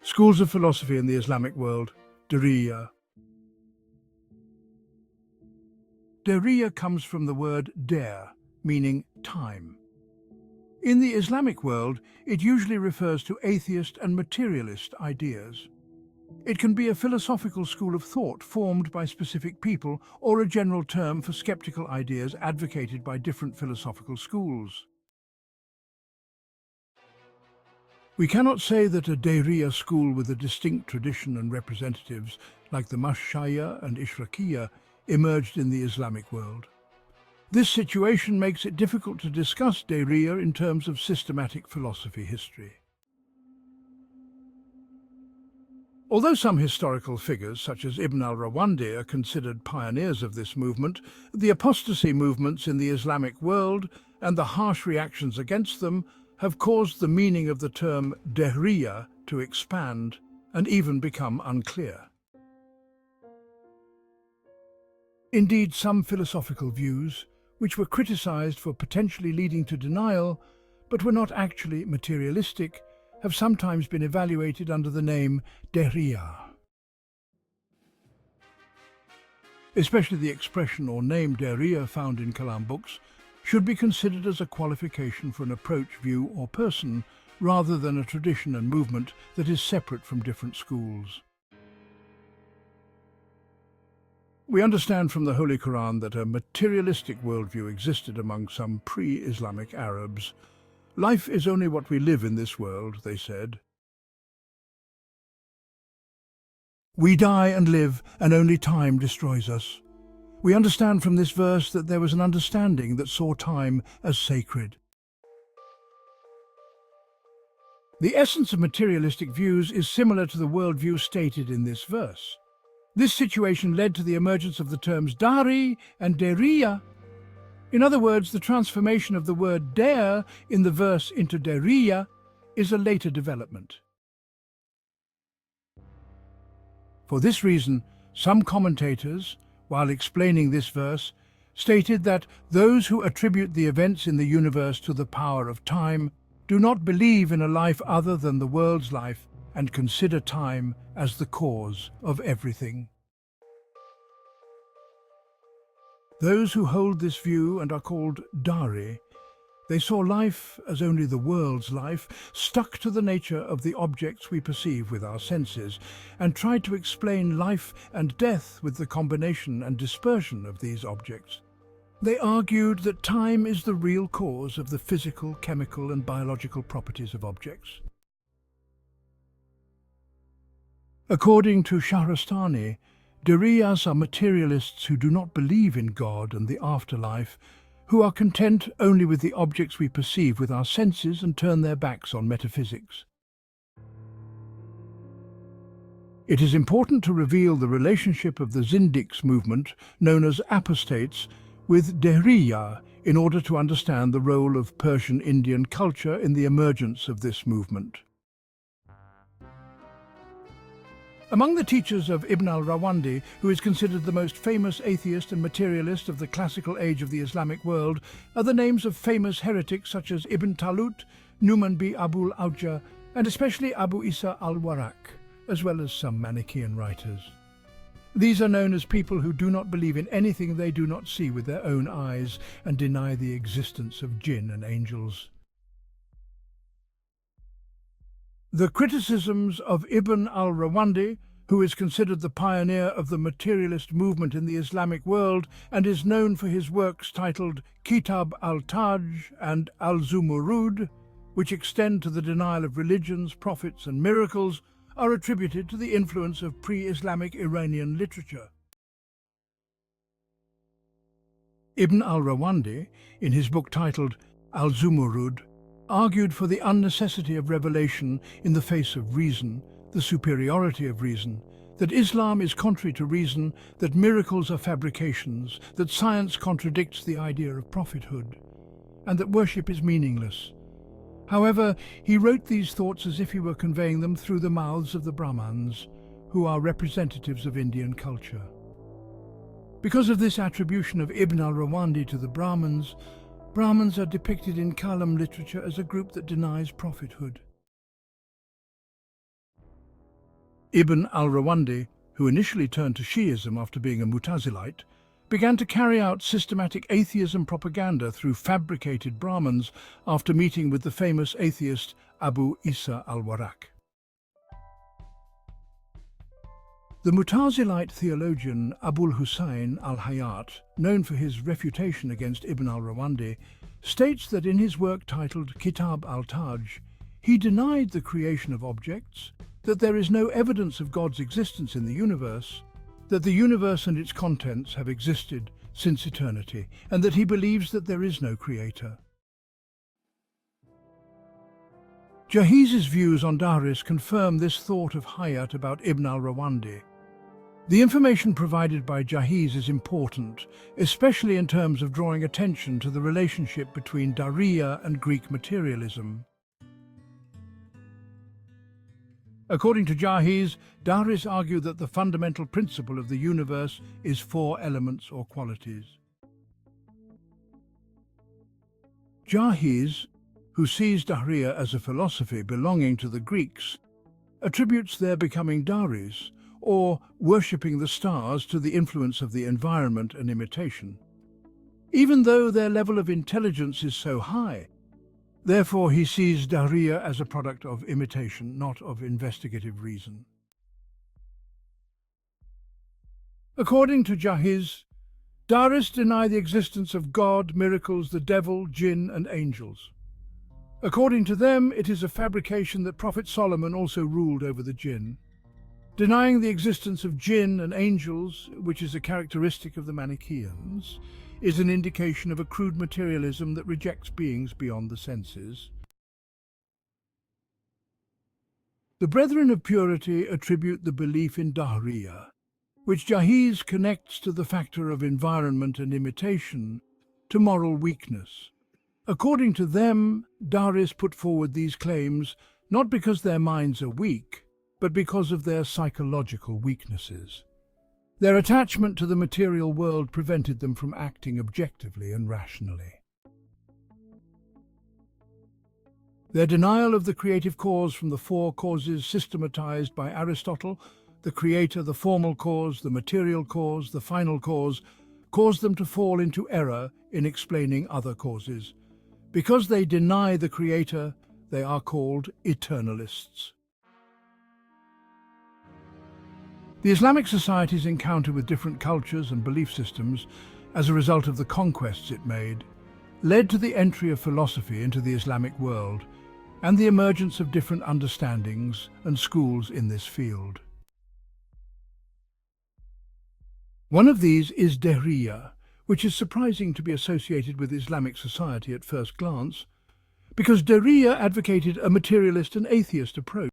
Schools of philosophy in the Islamic world. Dehriyye. Dehriyye comes from the word dehr, meaning time. In the Islamic world, it usually refers to atheist and materialist ideas. It can be a philosophical school of thought formed by specific people or a general term for skeptical ideas advocated by different philosophical schools. We cannot say that a Dehriye school with a distinct tradition and representatives, like the Mashayikh and Ishraqiyya, emerged in the Islamic world. This situation makes it difficult to discuss Dehriyye in terms of systematic philosophy history. Although some historical figures, such as Ibn al-Rawandi, are considered pioneers of this movement, the apostasy movements in the Islamic world and the harsh reactions against them have caused the meaning of the term Dehriyye to expand and even become unclear. Indeed, some philosophical views, which were criticized for potentially leading to denial, but were not actually materialistic, have sometimes been evaluated under the name Dehriye. Especially the expression or name Dehriyye found in Kalam books should be considered as a qualification for an approach, view or person, rather than a tradition and movement that is separate from different schools. We understand from the Holy Quran that a materialistic worldview existed among some pre-Islamic Arabs. Life is only what we live in this world, they said. We die and live, and only time destroys us. We understand from this verse that there was an understanding that saw time as sacred. The essence of materialistic views is similar to the worldview stated in this verse. This situation led to the emergence of the terms dehri and dehriye. In other words, the transformation of the word dehr in the verse into dehriye is a later development. For this reason, some commentators, while explaining this verse, stated that those who attribute the events in the universe to the power of time do not believe in a life other than the world's life and consider time as the cause of everything. Those who hold this view and are called dehri, they saw life as only the world's life, stuck to the nature of the objects we perceive with our senses, and tried to explain life and death with the combination and dispersion of these objects. They argued that time is the real cause of the physical, chemical and biological properties of objects. According to Shahrastani, Dehriyye are materialists who do not believe in God and the afterlife, who are content only with the objects we perceive with our senses and turn their backs on metaphysics. It is important to reveal the relationship of the Zindiqs movement, known as apostates, with Dehriyye in order to understand the role of Persian Indian culture in the emergence of this movement. Among the teachers of Ibn al-Rawandi, who is considered the most famous atheist and materialist of the classical age of the Islamic world, are the names of famous heretics such as Ibn Talut, Numan bi Abul Awja, and especially Abu Isa al-Warraq, as well as some Manichaean writers. These are known as people who do not believe in anything they do not see with their own eyes and deny the existence of jinn and angels. The criticisms of Ibn al-Rawandi, who is considered the pioneer of the materialist movement in the Islamic world and is known for his works titled Kitab al-Taj and al-Zumurud, which extend to the denial of religions, prophets and miracles, are attributed to the influence of pre-Islamic Iranian literature. Ibn al-Rawandi, in his book titled al-Zumurud, argued for the unnecessity of revelation in the face of reason, the superiority of reason, that Islam is contrary to reason, that miracles are fabrications, that science contradicts the idea of prophethood, and that worship is meaningless. However, he wrote these thoughts as if he were conveying them through the mouths of the Brahmins, who are representatives of Indian culture. Because of this attribution of Ibn al-Rawandi to the Brahmins are depicted in Kalam literature as a group that denies prophethood. Ibn al-Rawandi, who initially turned to Shi'ism after being a Mutazilite, began to carry out systematic atheism propaganda through fabricated Brahmins after meeting with the famous atheist Abu Isa al-Warraq. The Mutazilite theologian Abul Hussein al-Hayat, known for his refutation against Ibn al-Rawandi, states that in his work titled Kitab al-Taj, he denied the creation of objects, that there is no evidence of God's existence in the universe, that the universe and its contents have existed since eternity, and that he believes that there is no creator. Jahiz's views on Dahris confirm this thought of Hayat about Ibn al-Rawandi. The information provided by Jahiz is important, especially in terms of drawing attention to the relationship between Dehriyye and Greek materialism. According to Jahiz, Dahris argued that the fundamental principle of the universe is four elements or qualities. Jahiz, who sees Dehriyye as a philosophy belonging to the Greeks, attributes their becoming Dahris, or worshipping the stars, to the influence of the environment and imitation. Even though their level of intelligence is so high, therefore he sees Dehriye as a product of imitation, not of investigative reason. According to Jahiz, Dahris deny the existence of God, miracles, the devil, jinn and angels. According to them, it is a fabrication that Prophet Solomon also ruled over the jinn. Denying the existence of jinn and angels, which is a characteristic of the Manichaeans, is an indication of a crude materialism that rejects beings beyond the senses. The Brethren of Purity attribute the belief in Dehriye, which Jahiz connects to the factor of environment and imitation, to moral weakness. According to them, Dahris put forward these claims not because their minds are weak, but because of their psychological weaknesses. Their attachment to the material world prevented them from acting objectively and rationally. Their denial of the creative cause from the four causes systematized by Aristotle, the creator, the formal cause, the material cause, the final cause, caused them to fall into error in explaining other causes. Because they deny the creator, they are called eternalists. The Islamic society's encounter with different cultures and belief systems, as a result of the conquests it made, led to the entry of philosophy into the Islamic world and the emergence of different understandings and schools in this field. One of these is Dehriye, which is surprising to be associated with Islamic society at first glance, because Dehriye advocated a materialist and atheist approach.